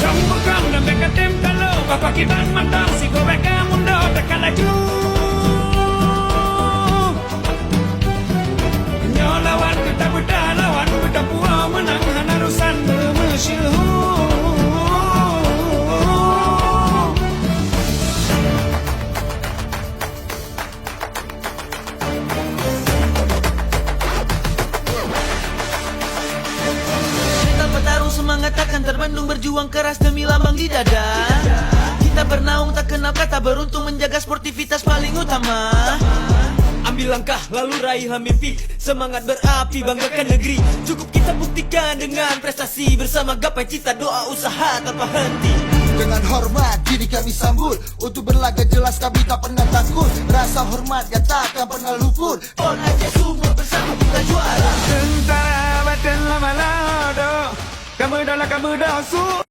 Sambukang dan bekatim kalau bapak kiban mantap si goreka mundo tekan laju. Nyolawan kita budak lawan budak puau menang hanarusan bermesyuhur. Semangat takkan terbendung berjuang keras demi lambang di dada. Kita bernaung tak kenal kata beruntung menjaga sportivitas paling utama. Ambil langkah lalu raihlah mimpi. Semangat berapi banggakan negeri. Cukup kita buktikan dengan prestasi. Bersama gapai cita doa usaha tanpa henti. Dengan hormat diri kami sambut. Untuk berlaga jelas kami tak pernah takut. Rasa hormat yang takkan pernah luput. On aja semua bersama kita juara. Tentara badan lama lado, kamu dah su.